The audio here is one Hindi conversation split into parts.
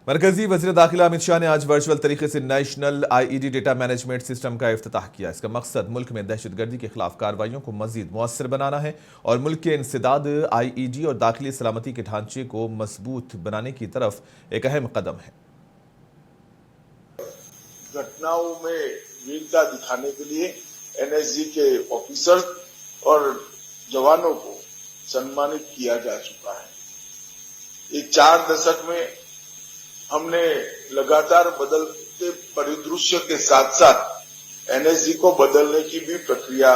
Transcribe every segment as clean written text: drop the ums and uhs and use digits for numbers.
मरकजी वज़ीर दाखिला अमित शाह ने आज वर्चुअल तरीके से national IED data management system का इफ्तिताह किया। इसका मकसद मुल्क में दहशतगर्दी के खिलाफ कार्रवाइयों को मजीद मुअस्सर बनाना है और मुल्क के इंसदाद आईईडी और दाखिली सलामती के ढांचे को मजबूत बनाने की तरफ एक अहम कदम है। घटनाओं में वीरता दिखाने के लिए एनएसजी के ऑफिसर और जवानों को सम्मानित किया जा चुका है। ये 4 दशक में हमने लगातार बदलते परिदृश्य के साथ साथ एनएसजी को बदलने की भी प्रक्रिया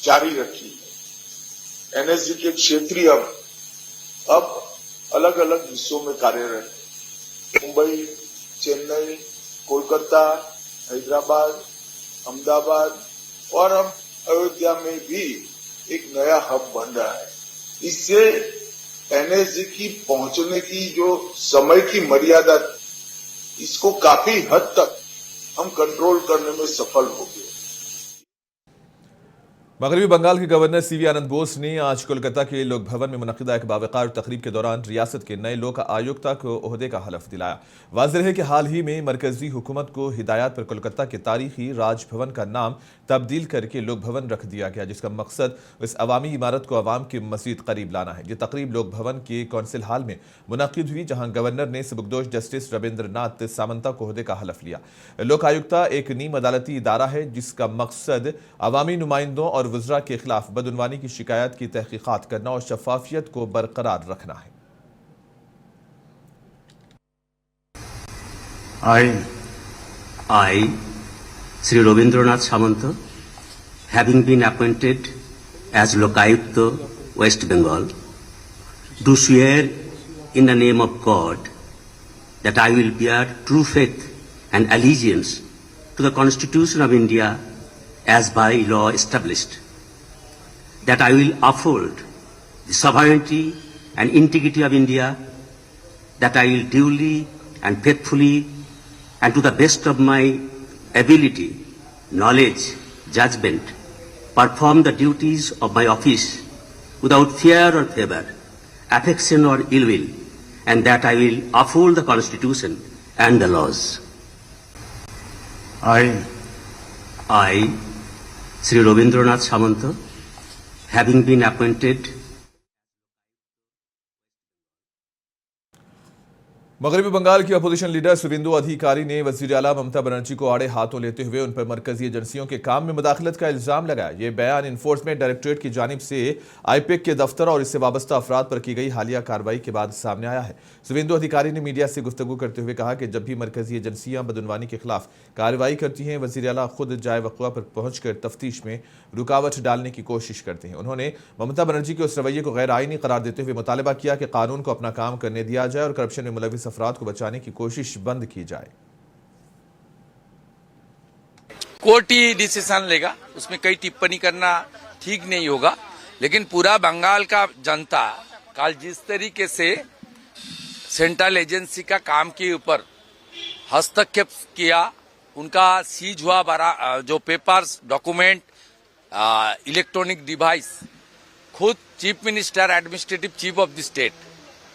जारी रखी है। एनएसजी के क्षेत्रीय अब अलग अलग हिस्सों में कार्यरत है। मुंबई, चेन्नई, कोलकाता, हैदराबाद, अहमदाबाद और अब अयोध्या में भी एक नया हब बन रहा है। इससे एनएसजी की पहुंचने की जो समय की मर्यादा, इसको काफी हद तक हम कंट्रोल करने में सफल हो गए। मगरबी बंगाल के गवर्नर सीवी आनंद बोस ने आज कोलकाता के लोक भवन में मुनक्किदा एक बावकार तकरीब के दौरान रियासत के नए लोक आयुक्ता को ओहदे का हलफ दिलाया। वाज़ेह है कि हाल ही में मरकजी हुकूमत को हिदायत पर कोलकाता के तारीखी राजभवन का नाम तब्दील करके लोक भवन रख दिया गया, जिसका मकसद इस अवामी इमारत को अवाम के मज़ीद करीब लाना है। ये तकरीब लोक भवन के कौंसिल हॉल में मुनक्किद हुई, जहां गवर्नर ने सबकदोश जस्टिस रविंद्रनाथ सामंता को ओहदे का हलफ लिया। लोक आयुक्ता एक नीम अदालती इदारा है जिसका मकसद अवामी नुमाइंदों और वज़रा के खिलाफ बदउनवानी की शिकायत की तहकीकात करना और शफाफियत को बरकरार रखना है। I, Sri Rabindranath Samanta, having been appointed as Lokayukta, West Bengal, do swear in the name of God that I will bear true faith and allegiance to the Constitution of India as by law established, that I will uphold the sovereignty and integrity of India, that I will duly and faithfully and to the best of my ability, knowledge, judgment, perform the duties of my office without fear or favor, affection or ill will, and that I will uphold the Constitution and the laws. I, Sri Rabindranath Samanta, having been appointed मगरबी बंगाल की अपोजिशन लीडर शुवेंदु अधिकारी ने वजीर आला ममता बनर्जी को आड़े हाथों लेते हुए उन पर मरकजी एजेंसियों के काम में मुदाखलत का इल्जाम लगाया। यह बयान इन्फोर्समेंट डायरेक्टोरेट की जानिब से आईपेक के दफ्तर और इससे वाबस्ता अफराद पर की गई हालिया कार्रवाई के बाद सामने आया है। शुवेंदु अधिकारी ने मीडिया से गुफ्तगू करते हुए कहा कि जब भी मरकजी एजेंसियां बदउनवानी के खिलाफ कार्रवाई करती हैं, वजीर आला खुद जाए वक़्वा पर पहुंचकर तफ्तीश में रुकावट डालने की कोशिश करते हैं। उन्होंने ममता बनर्जी के उस रवैये को गैर आईनी करार देते हुए मुतालबा किया कि कानून को अपना काम करने दिया जाए और करप्शन में मुलविस अफराद को बचाने की कोशिश बंद की जाए। कोर्ट ही डिसीजन लेगा, उसमें कई टिप्पणी करना ठीक नहीं होगा। लेकिन पूरा बंगाल का जनता कल जिस तरीके से सेंट्रल एजेंसी का काम के ऊपर हस्तक्षेप किया, उनका सीज हुआ जो पेपर्स, डॉक्यूमेंट, इलेक्ट्रॉनिक डिवाइस, खुद chief minister, administrative chief of the state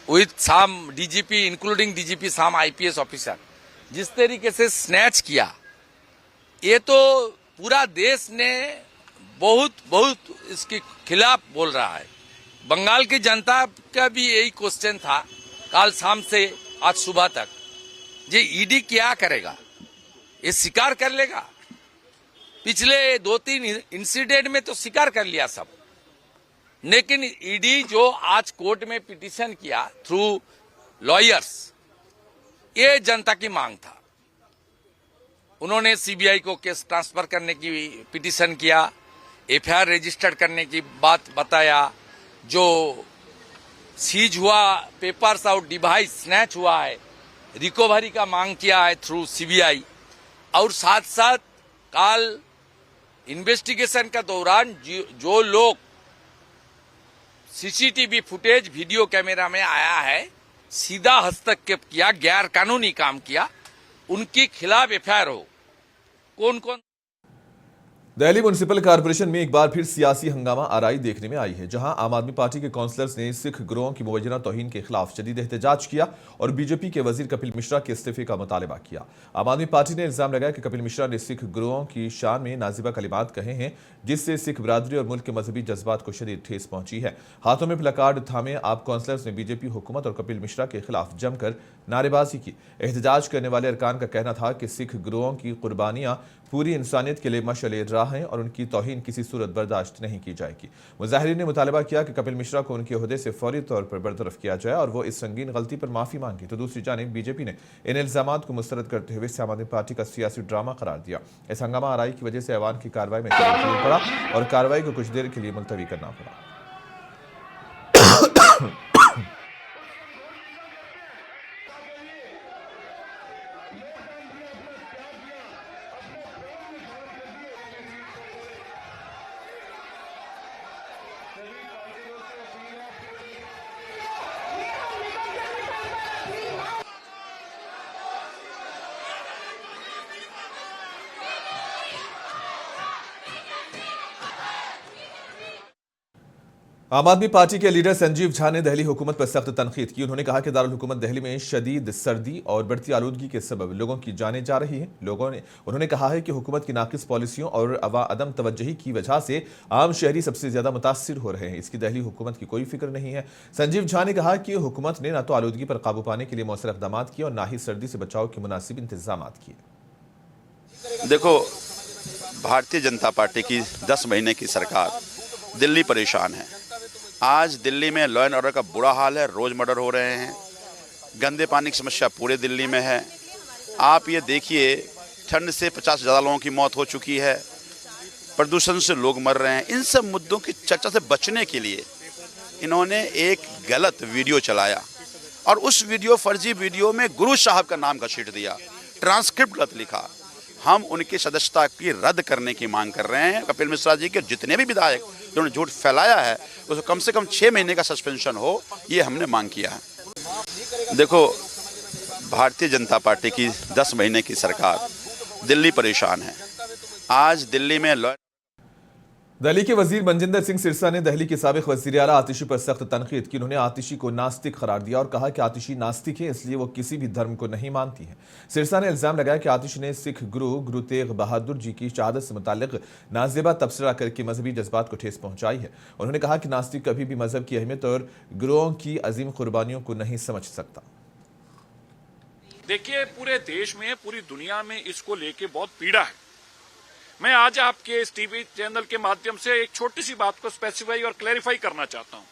with some DGP, including DGP, some IPS officer, जिस तरीके से स्नैच किया, ये तो पूरा देश ने बहुत इसके खिलाफ बोल रहा है। बंगाल की जनता का भी यही क्वेश्चन था कल शाम से आज सुबह तक, ये ईडी क्या करेगा? ये स्वीकार कर लेगा? पिछले 2-3 इंसिडेंट में तो स्वीकार कर लिया सब, लेकिन ईडी जो आज कोर्ट में पिटीशन किया थ्रू लॉयर्स, ये जनता की मांग था। उन्होंने सीबीआई को केस ट्रांसफर करने की पिटीशन किया, एफआईआर रजिस्टर्ड करने की बात बताया, जो सीज हुआ पेपर्स और डिवाइस स्नैच हुआ है, रिकवरी का मांग किया है थ्रू सीबीआई, और साथ साथ कल इन्वेस्टिगेशन का दौरान जो लोग सीसीटीवी फुटेज, वीडियो कैमरा में आया है, सीधा हस्तक्षेप किया, गैर कानूनी काम किया, उनके खिलाफ एफआईआर हो। कौन कौन दिल्ली म्युनिसिपल कॉर्पोरेशन में एक बार फिर सियासी हंगामा आराई देखने में आई है, जहां आम आदमी पार्टी के काउंसलर्स ने सिख गुरुओं की मुबैना तौहीन के खिलाफ शदीद एहतजाज किया और बीजेपी के वजीर कपिल मिश्रा के इस्तीफे का मुतालबा किया। आम आदमी पार्टी ने इल्जाम लगाया कि कपिल मिश्रा ने सिख गुरुओं की शान में नाजिबा कलिमात कहे हैं, जिससे सिख बिरादरी और मुल्क के मजहबी जज्बात को शदीद ठेस पहुंची है। हाथों में प्लकार्ड थामे आप काउंसलर्स ने बीजेपी हुकूमत और कपिल मिश्रा के खिलाफ जमकर नारेबाजी की। एहतजाज करने वाले अरकान का कहना था कि सिख गुरुओं की कुर्बानियां पूरी इंसानियत के लिए मशअल राह हैं और उनकी तौहीन किसी सूरत बर्दाश्त नहीं की जाएगी। मुजाहिरीन ने मुतालबा किया कि कपिल मिश्रा को उनके ओहदे से फौरी तौर पर बरतरफ किया जाए और वो इस संगीन गलती पर माफी मांगी। तो दूसरी जानिब बीजेपी ने इन इल्जामात को मुस्तरद करते हुए आम आदमी पार्टी का सियासी ड्रामा करार दिया। इस हंगामा आराई की वजह से ऐवान की कार्रवाई में तब्दील पड़ा और कार्रवाई को कुछ देर के लिए मुलतवी करना पड़ा। आम आदमी पार्टी के लीडर संजीव झा ने दिल्ली हुकूमत पर सख्त तनकीद की। उन्होंने कहा कि दारुल हुकूमत दिल्ली में शदीद सर्दी और बढ़ती आलूदगी के सबब लोगों की जानें जा रही हैं। उन्होंने कहा है कि हुकूमत की नाकिस पॉलिसियों और अदम तवज्जुही की वजह से आम शहरी सबसे ज्यादा मुतासिर हो रहे हैं। इसकी दिल्ली हुकूमत की कोई फिक्र नहीं है। संजीव झा ने कहा कि हुकूमत ने न तो आलूदगी पर काबू पाने के लिए मौसर इक़दाम किए और न ही सर्दी से बचाव के मुनासिब इंतजाम किए। देखो, भारतीय जनता पार्टी की 10 महीने की सरकार, दिल्ली परेशान है। आज दिल्ली में लॉ एंड ऑर्डर का बुरा हाल है, रोज मर्डर हो रहे हैं, गंदे पानी की समस्या पूरे दिल्ली में है। आप ये देखिए, ठंड से 50 से ज़्यादा लोगों की मौत हो चुकी है, प्रदूषण से लोग मर रहे हैं। इन सब मुद्दों की चर्चा से बचने के लिए इन्होंने एक गलत वीडियो चलाया और उस फर्जी वीडियो में गुरु साहब का नाम घसीट दिया, ट्रांसक्रिप्ट गलत लिखा। हम उनकी सदस्यता की रद्द करने की मांग कर रहे हैं। कपिल मिश्रा जी के जितने भी विधायक जिन्होंने झूठ फैलाया है उसको कम से कम 6 महीने का सस्पेंशन हो, ये हमने मांग किया है। देखो, भारतीय जनता पार्टी की 10 महीने की सरकार, दिल्ली परेशान है। आज दिल्ली में दिल्ली के वजीर मनजिंदर सिंह सिरसा ने दिल्ली के साबिक वजीर आला आतिशी पर सख्त तनकीद की। उन्होंने आतिशी को नास्तिक करार दिया और कहा कि आतिशी नास्तिक है, इसलिए वो किसी भी धर्म को नहीं मानती है। सिरसा ने इल्जाम लगाया कि आतिशी ने सिख गुरु तेग बहादुर जी की शहादत से मुताल्लिक नाजेबा तबसरा करके मजहबी जज्बात को ठेस पहुंचाई है। उन्होंने कहा कि नास्तिक कभी भी मजहब की अहमियत और गुरुओं की अजीम कुर्बानियों को नहीं समझ सकता। देखिए, पूरे देश में, पूरी दुनिया में इसको लेके बहुत पीड़ा है। मैं आज आपके इस टीवी चैनल के माध्यम से एक छोटी सी बात को स्पेसिफाई और क्लैरिफाई करना चाहता हूं।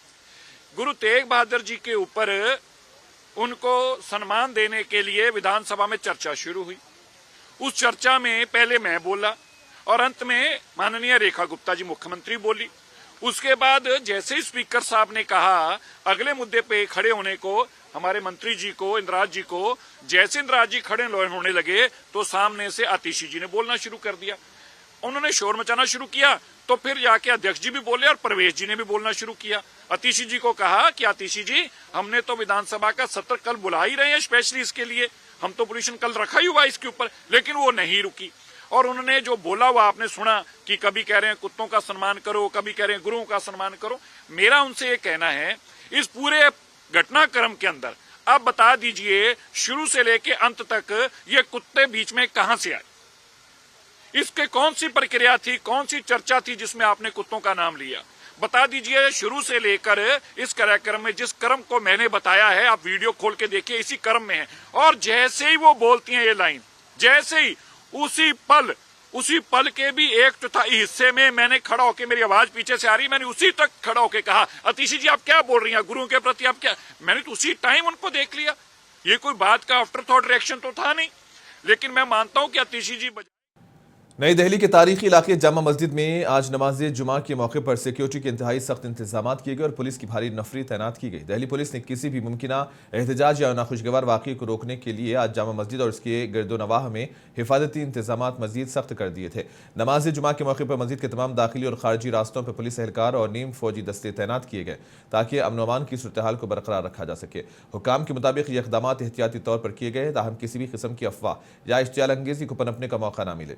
गुरु तेग बहादुर जी के ऊपर उनको सम्मान देने के लिए विधानसभा में चर्चा शुरू हुई। उस चर्चा में पहले मैं बोला और अंत में माननीय रेखा गुप्ता जी मुख्यमंत्री बोली। उसके बाद जैसे ही स्पीकर साहब ने कहा अगले मुद्दे पे खड़े होने को, हमारे मंत्री जी को, इंद्राज जी को, जैसे इंद्राज जी खड़े होने लगे तो सामने से आतिशी जी ने बोलना शुरू कर दिया। उन्होंने शोर मचाना शुरू किया तो फिर जाके अध्यक्ष जी भी बोले और परवेश जी ने भी बोलना शुरू किया। आतिशी जी को कहा कि आतिशी जी, हमने तो विधानसभा का सत्र कल बुला ही रहे हैं स्पेशली इसके लिए, हम तो पोजीशन कल रखा ही हुआ इसके ऊपर, लेकिन वो नहीं रुकी। और उन्होंने जो बोला हुआ आपने सुना कि कभी कह रहे हैं कुत्तों का सम्मान करो, कभी कह रहे हैं गुरुओं का सम्मान करो। मेरा उनसे ये कहना है, इस पूरे घटनाक्रम के अंदर आप बता दीजिए शुरू से लेके अंत तक ये कुत्ते बीच में कहां से आए? इसके कौन सी प्रक्रिया थी, कौन सी चर्चा थी जिसमें आपने कुत्तों का नाम लिया? बता दीजिए। शुरू से लेकर इस कार्यक्रम में जिस क्रम को मैंने बताया है, आप वीडियो खोल के देखिए, इसी क्रम में है। और जैसे ही वो बोलती हैं ये लाइन, जैसे ही उसी पल के भी 1/4 हिस्से में मैंने खड़ा होकर, मेरी आवाज पीछे से आ रही, मैंने उसी तक खड़ा होकर कहा, आतिशी जी आप क्या बोल रही हैं गुरुओं के प्रति, आप क्या? मैंने तो उसी टाइम उनको देख लिया। ये कोई बात का आफ्टर थॉट रिएक्शन तो था नहीं, लेकिन मैं मानता हूं कि आतिशी जी नई दिल्ली के तारीखी इलाके जामा मस्जिद में आज नमाज जुमा के मौके पर सिक्योरिटी के इंतहाई सख्त इंतजाम किए गए और पुलिस की भारी नफरी तैनात की गई। दिल्ली पुलिस ने किसी भी मुमकिन एहतजाज या नाखुशगवार वाक़े को रोकने के लिए आज जामा मस्जिद और इसके गिरदोनवाह में हिफाजती इंतजाम मजीद सख्त कर दिए थे। नमाज जुमा के मौके पर मस्जिद के तमाम दाखिली और खारजी रास्तों पर पुलिस एहलकार और नीम फौजी दस्ते तैनात किए गए ताकि अमन अमान की सूरत हाल को बरकरार रखा जा सके। हुकाम के मुताबिक ये इक़दाम एहतियाती तौर पर किए गए ताहम किसी भी किस्म की अफवाह या इश्तियाल अंगेजी को पनपने का मौका न मिले।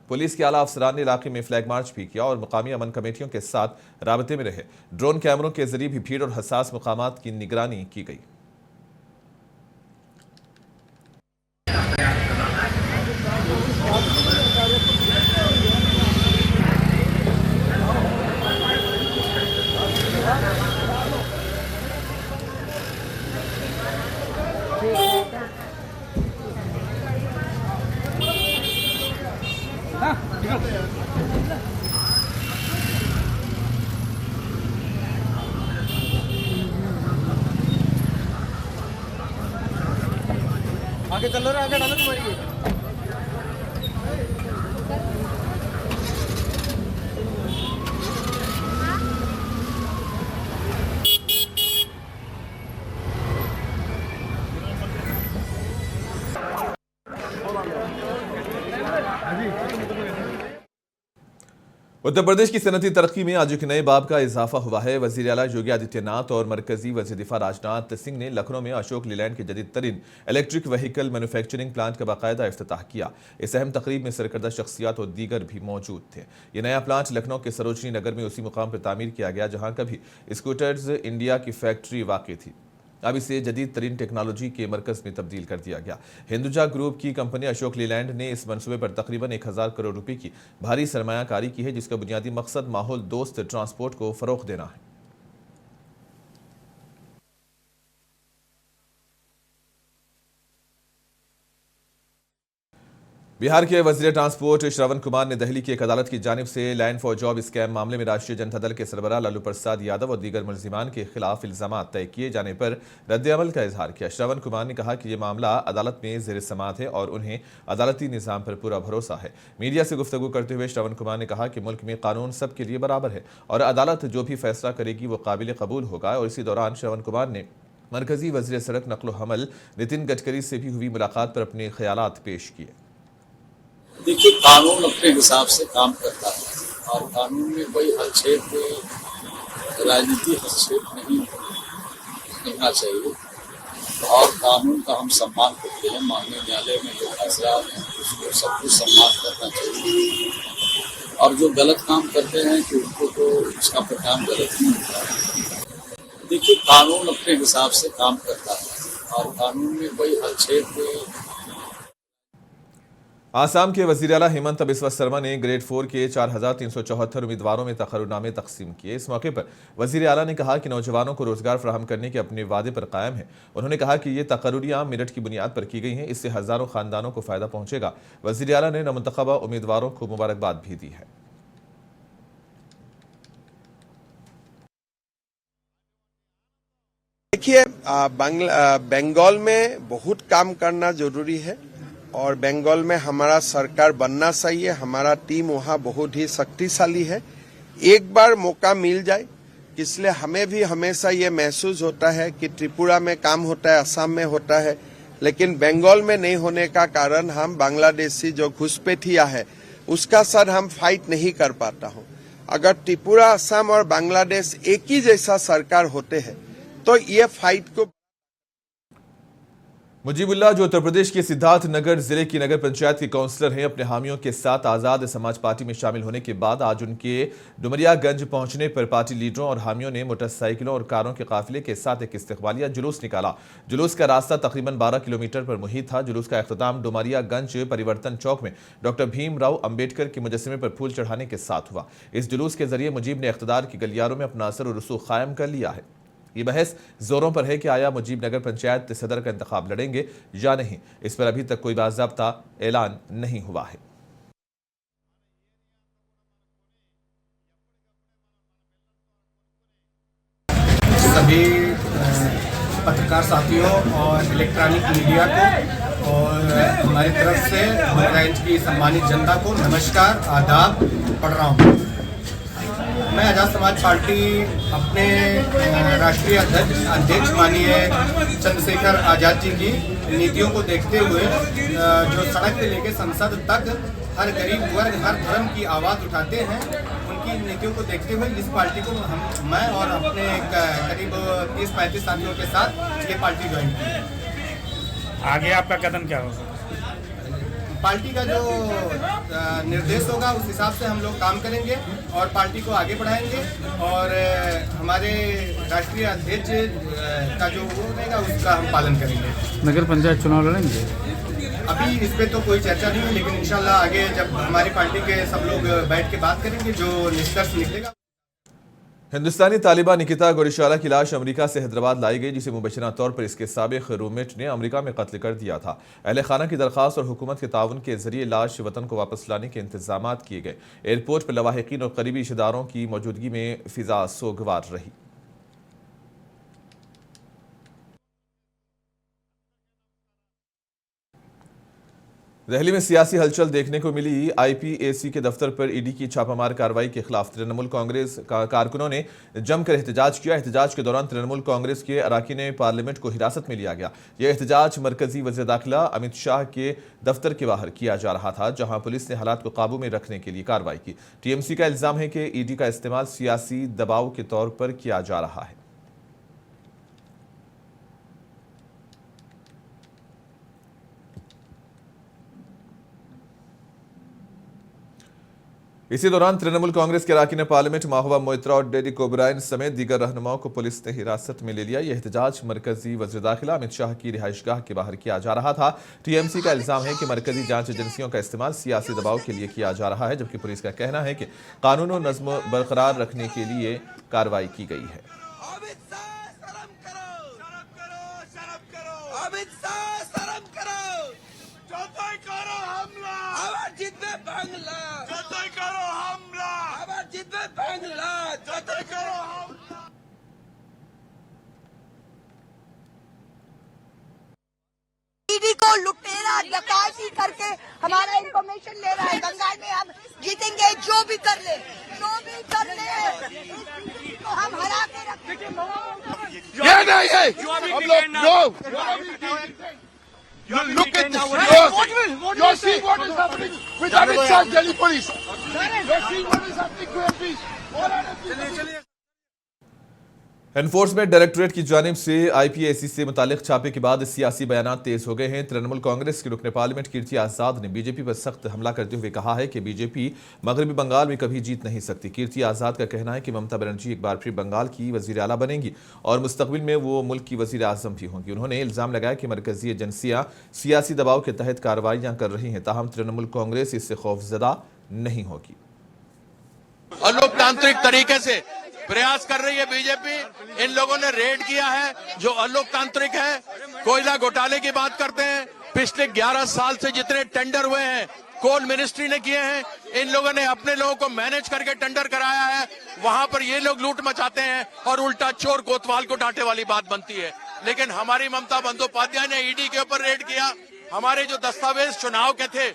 पुलिस के आला अफसरान ने इलाके में फ्लैग मार्च भी किया और मुकामी अमन कमेटियों के साथ राबते में रहे। ड्रोन कैमरों के जरिए भी भीड़ और हसास मुकामात की निगरानी की गई। आगे चलो रे, आगे डालो तुम्हारी। उत्तर प्रदेश की सनती तरक्की में आज एक नए बाब का इजाफा हुआ है। वजीर आला योगी आदित्यनाथ और मरकजी वजीर दिफा राजनाथ सिंह ने लखनऊ में अशोक लीलैंड के जदीद तरीन इलेक्ट्रिक व्हीकल मैन्युफैक्चरिंग प्लांट का बाकायदा इफ्तिताह किया। इस अहम तकरीब में सरकर्दा शख्सियात और दीगर भी मौजूद थे। यह नया प्लांट लखनऊ के सरोजनी नगर में उसी मुकाम पर तामीर किया गया जहां कभी स्कूटर्स इंडिया की फैक्ट्री वाक़ई थी। अब इसे जदीद तरीन टेक्नोलॉजी के मरकज में तब्दील कर दिया गया। हिंदुजा ग्रुप की कंपनी अशोक लीलैंड ने इस मंसूबे पर तकरीबन 1000 करोड़ रुपए की भारी सरमायाकारी की है, जिसका बुनियादी मकसद माहौल दोस्त ट्रांसपोर्ट को फरोग देना है। बिहार के वजीर ट्रांसपोर्ट श्रवण कुमार ने दिल्ली की एक अदालत की जानिब से लैंड फॉर जॉब स्कैम मामले में राष्ट्रीय जनता दल के सरबराह लालू प्रसाद यादव और दीगर मुलजिमान के खिलाफ इल्जामात तय किए जाने पर रद्द-ए-अमल का इजहार किया। श्रवण कुमार ने कहा कि यह मामला अदालत में ज़ेर समाअत है और उन्हें अदालती निज़ाम पर पूरा भरोसा है। मीडिया से गुफ्तगू करते हुए श्रवण कुमार ने कहा कि मुल्क में कानून सबके लिए बराबर है और अदालत जो भी फैसला करेगी वो काबिल कबूल होगा। और इसी दौरान श्रवण कुमार ने मरकजी वज़ीर सड़क नकलो हमल नितिन गडकरी से भी हुई मुलाकात पर अपने ख्यालात पेश किए। देखिए, कानून अपने हिसाब से काम करता है और कानून में कोई हस्तक्षेप, राजनीति हस्तक्षेप नहीं करना चाहिए और कानून का हम सम्मान करते हैं। माननीय न्यायालय में जो फैसला है उसको सब कुछ सम्मान करना चाहिए और जो गलत काम करते हैं कि उनको तो उसका परिणाम गलत ही होता है। देखिए, कानून अपने हिसाब से काम करता है और कानून में कोई हस्तक्षेप। आसाम के वजीर आला हेमंत बिस्वा शर्मा ने ग्रेड 4 के 4374 उम्मीदवारों में तकर्रुनामे तकसीम किए। इस मौके पर वजीर आला ने कहा कि नौजवानों को रोजगार फराहम करने के अपने वादे पर कायम है। उन्होंने कहा कि ये तकर्रुरियां मेरिट की बुनियाद पर की गई हैं, इससे हजारों खानदानों को फायदा पहुंचेगा। वजीर आला ने नवमुंतखबा उम्मीदवारों को मुबारकबाद भी दी है। देखिए, बंगाल में बहुत काम करना जरूरी है और बंगाल में हमारा सरकार बनना चाहिए। हमारा टीम वहाँ बहुत ही शक्तिशाली है। एक बार मौका मिल जाए, इसलिए हमें भी हमेशा ये महसूस होता है कि त्रिपुरा में काम होता है, असम में होता है, लेकिन बंगाल में नहीं होने का कारण हम बांग्लादेशी जो घुसपैठिया है उसका साथ हम फाइट नहीं कर पाता हूँ। अगर त्रिपुरा, असम और बांग्लादेश एक ही जैसा सरकार होते हैं तो ये फाइट को। मुजीबुल्लाह, जो उत्तर प्रदेश के सिद्धार्थ नगर जिले की नगर पंचायत के काउंसलर हैं, अपने हामियों के साथ आजाद समाज पार्टी में शामिल होने के बाद आज उनके डुमरियागंज पहुंचने पर पार्टी लीडरों और हामियों ने मोटरसाइकिलों और कारों के काफिले के साथ एक इस्तकबालिया जुलूस निकाला। जुलूस का रास्ता तकरीबन 12 किलोमीटर पर मुहित था। जुलूस का इख्तिताम डुमरियागंज परिवर्तन चौक में डॉक्टर भीमराव अंबेडकर के मुजस्समे पर फूल चढ़ाने के साथ हुआ। इस जुलूस के जरिए मुजीब ने इख्तिदार की गलियारों में अपना असर और रसूख कायम कर लिया है। ये बहस जोरों पर है कि आया मुजीब नगर पंचायत सदर का इंतखाब लड़ेंगे या नहीं। इस पर अभी तक कोई बाज़ाब्ता ऐलान नहीं हुआ है। सभी पत्रकार साथियों और इलेक्ट्रॉनिक मीडिया को और हमारी तरफ से डुमरियागंज की सम्मानित जनता को नमस्कार, आदाब पढ़ रहा हूँ। मैं आजाद समाज पार्टी अपने राष्ट्रीय अध्यक्ष माननीय चंद्रशेखर आजाद जी की नीतियों को देखते हुए जो सड़क से लेकर संसद तक हर गरीब वर्ग, हर धर्म की आवाज़ उठाते हैं, उनकी नीतियों को देखते हुए इस पार्टी को मैं और अपने करीब 30-35 साथियों के साथ ये पार्टी ज्वाइन की है। आगे आपका कदम क्या होगा? पार्टी का जो निर्देश होगा उस हिसाब से हम लोग काम करेंगे और पार्टी को आगे बढ़ाएंगे और हमारे राष्ट्रीय अध्यक्ष का जो वो रहेगा उसका हम पालन करेंगे। नगर पंचायत चुनाव लड़ेंगे? अभी इस पे तो कोई चर्चा नहीं है, लेकिन इंशाल्लाह आगे जब हमारी पार्टी के सब लोग बैठ के बात करेंगे जो निष्कर्ष निकलेगा। हिंदुस्तानी तालिबा निकिता गोरिशाला की लाश अमेरिका से हैदराबाद लाई गई, जिसे मुबशरा तौर पर इसके साबिक रूममेट ने अमेरिका में कत्ल कर दिया था। अहले खाना की दरख्वास्त और हुकूमत के ताउन के जरिए लाश वतन को वापस लाने के इंतजाम किए गए। एयरपोर्ट पर लवाहिकीन और करीबी रिश्तेदारों की मौजूदगी में फिजा सोगवार रही। दिल्ली में सियासी हलचल देखने को मिली। आईपीएसी के दफ्तर पर ईडी की छापामार कार्रवाई के खिलाफ तृणमूल कांग्रेस कारकुनों ने जमकर एहतजाज किया। एहतजाज के दौरान तृणमूल कांग्रेस के अरकान पार्लियामेंट को हिरासत में लिया गया। यह एहतजाज मरकजी वज़ीर दाखिला अमित शाह के दफ्तर के बाहर किया जा रहा था, जहां पुलिस ने हालात को काबू में रखने के लिए कार्रवाई की। टीएमसी का इल्जाम है कि ईडी का इस्तेमाल सियासी दबाव के तौर पर किया जा रहा है। इसी दौरान तृणमूल कांग्रेस के अरकान पार्लियामेंट महुआ मोइत्रा और डेरिक ओब्रायन समेत दीगर रहनुमाओं को पुलिस ने हिरासत में ले लिया। यह एहतजाज मरकजी वज़ीर दाखिला अमित शाह की रिहाइशगाह के बाहर किया जा रहा था। टीएमसी का इल्जाम है कि मरकजी जांच एजेंसियों का इस्तेमाल सियासी दबाव के लिए किया जा रहा है, जबकि पुलिस का कहना है कि कानून और नज़्म बरकरार रखने के लिए कार्रवाई की गई है। ईडी को लुटेरा डकैती करके हमारा इंफॉर्मेशन ले रहा है। बंगाल में हम जीतेंगे, जो भी कर ले तो हम हरा के रखेंगे। ये नहीं है हम लोग look at this. You're seeing what is happening with Amit Shah Delhi police. You're seeing what is happening to MPs. Enforcement directorate की जानिब से आईपीएसी से मुतालिक छापे के बाद सियासी बयानात तेज हो गए हैं। तृणमूल कांग्रेस के रुकने पार्लियामेंट कीर्ति आजाद ने बीजेपी पर सख्त हमला करते हुए कहा है कि बीजेपी मगरबी बंगाल में कभी जीत नहीं सकती। कीर्ति आजाद का कहना है कि ममता बनर्जी एक बार फिर बंगाल की वजीर आला बनेंगी और मुस्तकबिल में वो मुल्क की वजीर आजम भी होंगी। उन्होंने इल्जाम लगाया कि मरकजी एजेंसियां सियासी दबाव के तहत कार्रवाइयां कर रही हैं, ताहम तृणमूल कांग्रेस इससे खौफजदा नहीं होगी। अलोकतांत्रिक तरीके से प्रयास कर रही है बीजेपी। इन लोगों ने रेड किया है जो अलोकतांत्रिक है। कोयला घोटाले की बात करते हैं। पिछले 11 साल से जितने टेंडर हुए हैं कोल मिनिस्ट्री ने किए हैं। इन लोगों ने अपने लोगों को मैनेज करके टेंडर कराया है। वहां पर ये लोग लूट मचाते हैं और उल्टा चोर कोतवाल को डांटे वाली बात बनती है। लेकिन हमारी ममता बंदोपाध्याय ने ईडी के ऊपर रेड किया। हमारे जो दस्तावेज चुनाव के थे,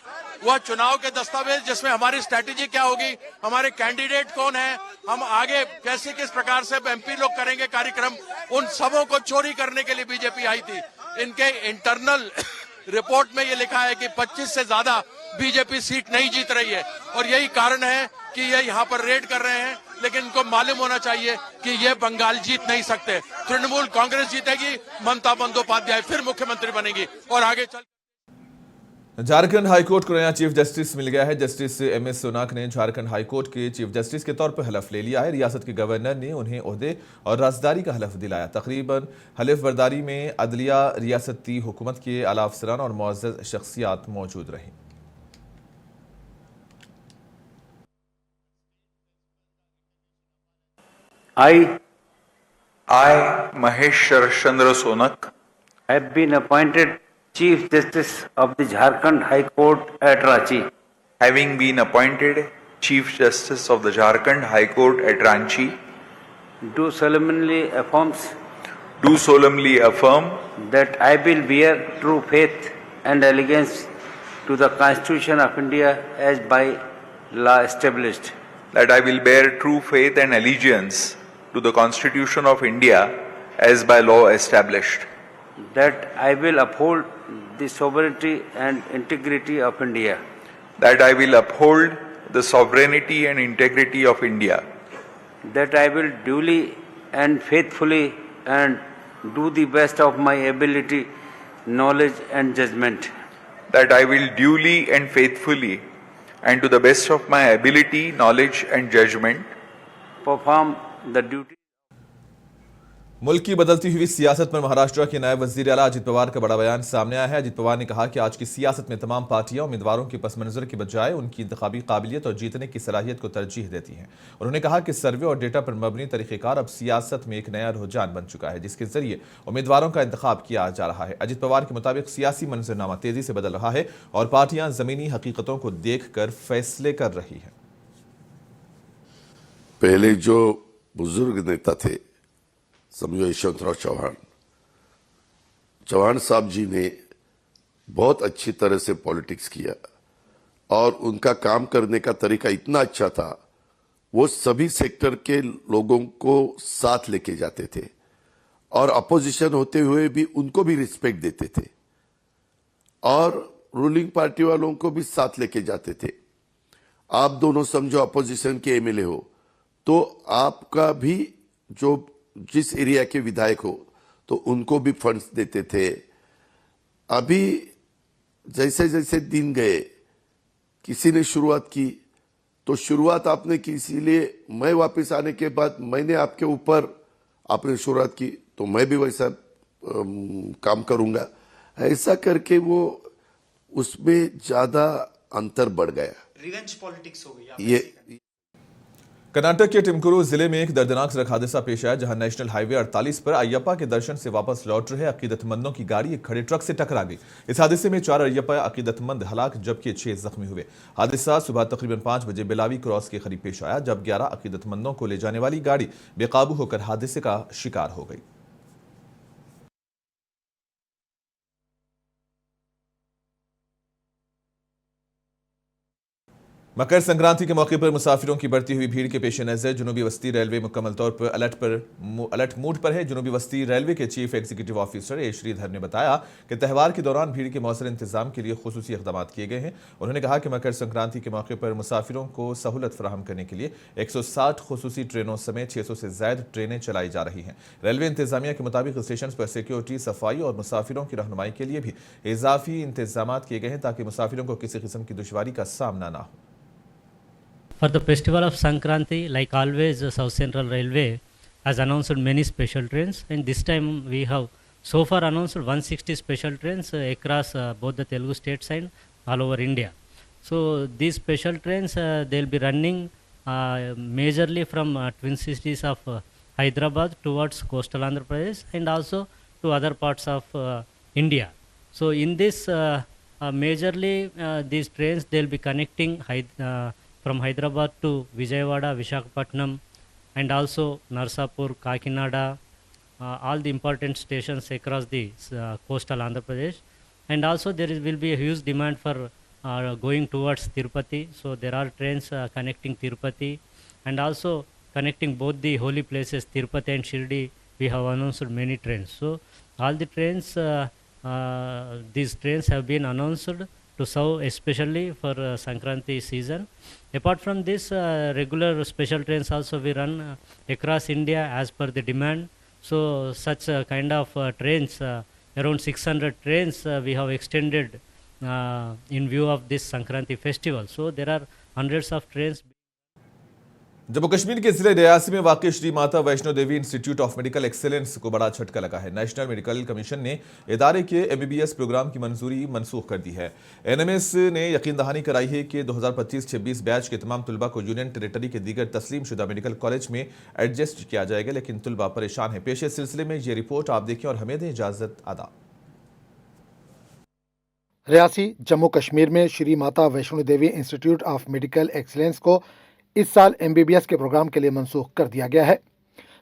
वह चुनाव के दस्तावेज जिसमें हमारी स्ट्रैटेजी क्या होगी, हमारे कैंडिडेट कौन है, हम आगे कैसे किस प्रकार से एमपी लोग करेंगे कार्यक्रम, उन सबों को चोरी करने के लिए बीजेपी आई थी। इनके इंटरनल रिपोर्ट में ये लिखा है कि 25 से ज्यादा बीजेपी सीट नहीं जीत रही है और यही कारण है कि ये यहाँ पर रेड कर रहे हैं। लेकिन इनको मालूम होना चाहिए कि ये बंगाल जीत नहीं सकते। तृणमूल कांग्रेस जीतेगी, ममता बंदोपाध्याय फिर मुख्यमंत्री बनेगी और आगे चल। झारखंड हाईकोर्ट को नया चीफ जस्टिस मिल गया है। जस्टिस एमएस सोनाक ने झारखंड हाईकोर्ट के चीफ जस्टिस के तौर पर हलफ ले लिया है। रियासत के गवर्नर ने उन्हें ओहदे और राजदारी का हलफ दिलाया। तकरीबन हलफ बर्दारी में अदलिया, रियासती हुकूमत के आला अफसरान और मुअज़्ज़ज़ शख्सियात मौजूद रहीं। I, Mahesh Sharashchandra Sonak, have been appointed Chief Justice of the Jharkhand High Court at Ranchi. having been appointed Chief Justice of the Jharkhand High Court at Ranchi, do solemnly affirm that I will bear true faith and allegiance to the Constitution of India as by law established. that I will bear true faith and allegiance to the Constitution of India as by law established. That I will uphold the sovereignty and integrity of India. That I will uphold the sovereignty and integrity of India. That I will duly and faithfully and do the best of my ability, knowledge and judgment. that I will duly and faithfully and to the best of my ability, knowledge and judgment perform the duty. मुल्क की बदलती हुई सियासत पर महाराष्ट्र के नायब वजीर आला अजित पवार का बड़ा बयान सामने आया है। अजित पवार ने कहा कि आज की सियासत में तमाम पार्टियां उम्मीदवारों के पस मंजर की बजाय उनकी इंतखाबी काबिलियत और जीतने की सलाहियत को तरजीह देती हैं। उन्होंने कहा कि सर्वे और डेटा पर मबनी तरीक़ेकार अब सियासत में एक नया रुझान बन चुका है, जिसके जरिए उम्मीदवारों का इंतखाब किया जा रहा है। अजित पवार के मुताबिक सियासी मंजरनामा तेजी से बदल रहा है और पार्टियां जमीनी हकीकतों को देखकर फैसले कर रही हैं। पहले जो बुजुर्ग नेता थे, समझो यशवंतराव चौहान साहब जी ने बहुत अच्छी तरह से पॉलिटिक्स किया और उनका काम करने का तरीका इतना अच्छा था, वो सभी सेक्टर के लोगों को साथ लेके जाते थे और अपोजिशन होते हुए भी उनको भी रिस्पेक्ट देते थे और रूलिंग पार्टी वालों को भी साथ लेके जाते थे। आप दोनों समझो अपोजिशन के एमएलए हो तो आपका भी जो जिस एरिया के विधायक हो तो उनको भी फंड्स देते थे। अभी जैसे जैसे दिन गए, किसी ने शुरुआत की तो शुरुआत आपने की, इसीलिए मैं वापस आने के बाद मैंने आपके ऊपर आपने शुरुआत की तो मैं भी वैसा काम करूंगा। ऐसा करके वो उसमें ज्यादा अंतर बढ़ गया, रिवेंज पॉलिटिक्स हो गई। ये कर्नाटक के टिमकुरू जिले में एक दर्दनाक सड़क हादसा पेश आया, जहां नेशनल हाईवे 48 पर अय्यप्पा के दर्शन से वापस लौट रहे अकीदतमंदों की गाड़ी एक खड़े ट्रक से टकरा गई। इस हादसे में 4 अय्यप्पा अकीदतमंद हलाक जबकि 6 जख्मी हुए। हादसा सुबह तकरीबन 5 बजे बेलावी क्रॉस के करीब पेश आया, जब 11 अकीदतमंदों को ले जाने वाली गाड़ी बेकाबू होकर हादसे का शिकार हो गई। मकर संक्रांति के मौके पर मुसाफिरों की बढ़ती हुई भीड़ के पेश नजर जुनूबी वस्ती रेलवे मुकम्मल तौर पर अलर्ट मोड पर है। जुनूबी वस्ती रेलवे के चीफ एग्जीक्यूटिव ऑफिसर ए श्रीधर ने बताया कि त्यौहार के दौरान भीड़ के मौसर इंतजाम के लिए खुसूसी इक़दाम किए गए हैं। उन्होंने कहा कि मकर संक्रांति के मौके पर मुसाफिरों को सहूलत फराहम करने के लिए 160 खुसूसी ट्रेनों समेत 600 से ज्यादा ट्रेनें चलाई जा रही हैं। रेलवे इंतजामिया के मुताबिक स्टेशन पर सिक्योरिटी, सफाई और मुसाफिरों की रहनुमाई के लिए भी इजाफी इंतजाम किए गए हैं ताकि मुसाफिरों को किसी किस्म की दुश्वारी का सामना न हो। For the festival of Sankranti, like always, South Central Railway has announced many special trains, and this time we have so far announced 160 special trains across both the Telugu states and all over India. So these special trains they'll be running majorly from twin cities of Hyderabad towards coastal Andhra Pradesh and also to other parts of India. So in this majorly these trains they'll be connecting from Hyderabad to Vijayawada, Visakhapatnam and also Narsapur, Kakinada, all the important stations across the coastal Andhra Pradesh. And also will be a huge demand for going towards Tirupati. So there are trains connecting Tirupati and also connecting both the holy places Tirupati and Shirdi. We have announced many trains. So all the trains, these trains have been announced to serve especially for Sankranti season. Apart from this, regular special trains also we run across India as per the demand. So such kind of trains, around 600 trains we have extended in view of this Sankranti festival. So there are hundreds of trains. Jammu Kashmir के जिले रियासी में वाक़ Shri Mata Vaishno Devi institute of medical excellence को बड़ा झटका लगा है। नेशनल मेडिकल कमीशन ने इदारे के MBBS प्रोग्राम की मंजूरी मनसूख कर दी है। NMS ने यकीन दहानी कराई है कि 2025-26 बैच के तमाम तुलबा को यूनियन टेरिटरी के दीगर तस्लीम शुदा मेडिकल कॉलेज में एडजस्ट किया जाएगा, लेकिन तुलबा परेशान है। पेश इस सिलसिले में ये रिपोर्ट आप देखें और हमें दें इजाजत अदा। रियासी जम्मू कश्मीर में Shri Mata Vaishno Devi institute of medical excellence को इस साल MBBS के प्रोग्राम के लिए मनसूख कर दिया गया है।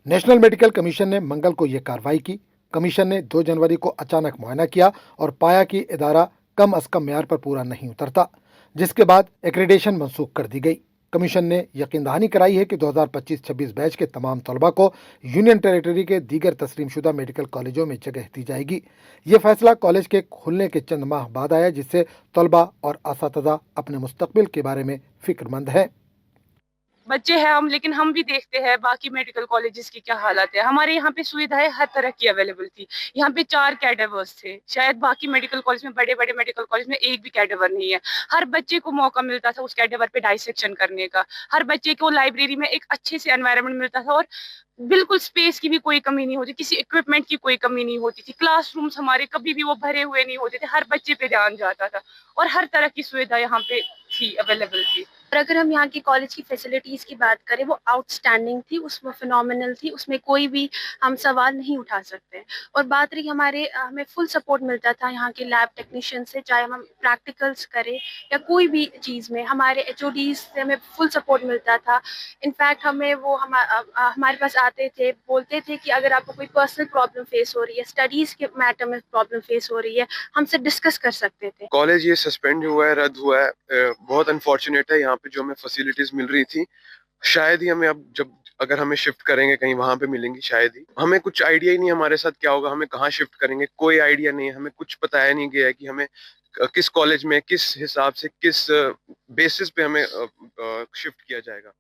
नेशनल मेडिकल कमीशन ने मंगल को यह कार्रवाई की। कमीशन ने 2 जनवरी को अचानक मुआयना किया और पाया कि इदारा कम अज कम म्यार पर पूरा नहीं उतरता, जिसके बाद एक्रेडिटेशन मनसूख कर दी गई। कमीशन ने यकीन दहानी कराई है कि 2025-26 बैच के तमाम तलबा को यूनियन टेरिटरी के दीगर तस्लीमशुदा मेडिकल कॉलेजों में जगह दी जाएगी। ये फैसला कॉलेज के खुलने के चंद माह बाद आया, जिससे तलबा और असातिज़ा अपने मुस्तकबिल के बारे में फिक्रमंद हैं। बच्चे हैं हम, लेकिन हम भी देखते हैं बाकी मेडिकल कॉलेजेस की क्या हालत है। हमारे यहाँ पे सुविधाएं हर तरह की अवेलेबल थी। यहाँ पे 4 कैडेवर्स थे, शायद बाकी मेडिकल कॉलेज में, बड़े बड़े मेडिकल कॉलेज में एक भी कैडेवर नहीं है। हर बच्चे को मौका मिलता था उस कैडेवर पे डाइसेक्शन करने का, हर बच्चे को लाइब्रेरी में एक अच्छे से एनवायरनमेंट मिलता था और बिल्कुल स्पेस की भी कोई कमी नहीं होती, किसी इक्विपमेंट की कोई कमी नहीं होती थी। क्लासरूम्स हमारे कभी भी वो भरे हुए नहीं होते थे, हर बच्चे पे ध्यान जाता था और हर तरह की सुविधा यहाँ पे थी, अवेलेबल थी। और अगर हम यहाँ की कॉलेज की फैसिलिटीज़ की बात करें, वो आउटस्टैंडिंग थी, उसमें फिनोमिनल थी, उसमें कोई भी हम सवाल नहीं उठा सकते। और बात रही हमें फुल सपोर्ट मिलता था यहाँ के लैब टेक्नीशियन से, चाहे हम प्रैक्टिकल्स करें या कोई भी चीज़ में हमारे HODs से हमें फुल सपोर्ट मिलता था। इनफैक्ट हमें वो हमारे पास आते थे, बोलते थे कि अगर आपको कोई पर्सनल प्रॉब्लम फेस हो रही है, स्टडीज़ के मैटर में प्रॉब्लम फेस हो रही है, हमसे डिस्कस कर सकते थे। कॉलेज ये सस्पेंड हुआ है, रद्द हुआ है, बहुत अनफॉर्चुनेट है। यहाँ पे जो हमें फैसिलिटीज मिल रही थी, शायद ही हमें अब जब अगर हमें शिफ्ट करेंगे कहीं वहां पे मिलेंगी, शायद ही। हमें कुछ आइडिया ही नहीं हमारे साथ क्या होगा, हमें कहाँ शिफ्ट करेंगे, कोई आइडिया नहीं है। हमें कुछ बताया नहीं गया है कि हमें किस कॉलेज में, किस हिसाब से, किस बेसिस पे हमें शिफ्ट किया जाएगा।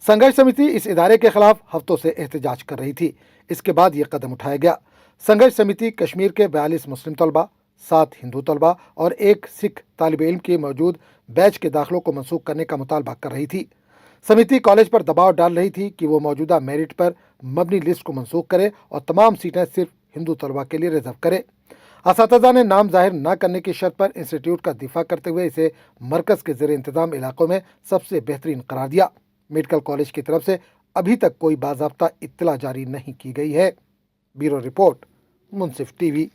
संघर्ष समिति इस इदारे के खिलाफ हफ्तों से एहतजाज कर रही थी। इसके बाद ये कदम उठाया गया। संघर्ष समिति कश्मीर के 42 मुस्लिम तलबा, 7 हिंदू तलबा और 1 सिख तालिब इल्म के मौजूद बैच के दाखिलों को मनसूख करने का मुतालबा कर रही थी। समिति कॉलेज पर दबाव डाल रही थी कि वो मौजूदा मेरिट पर मबनी लिस्ट को मनसूख करे और तमाम सीटें सिर्फ हिंदू तलबा के लिए रिजर्व करे। असातिज़ा ने नाम जाहिर न करने की शर्त पर इंस्टीट्यूट का दिफा करते हुए इसे मरकज़ के ज़ेर इंतज़ाम इलाकों में सबसे बेहतरीन करार दिया। मेडिकल कॉलेज की तरफ से अभी तक कोई बाज़ाब्ता इत्तला जारी नहीं की गई है। ब्यूरो रिपोर्ट, मुंसिफ टीवी।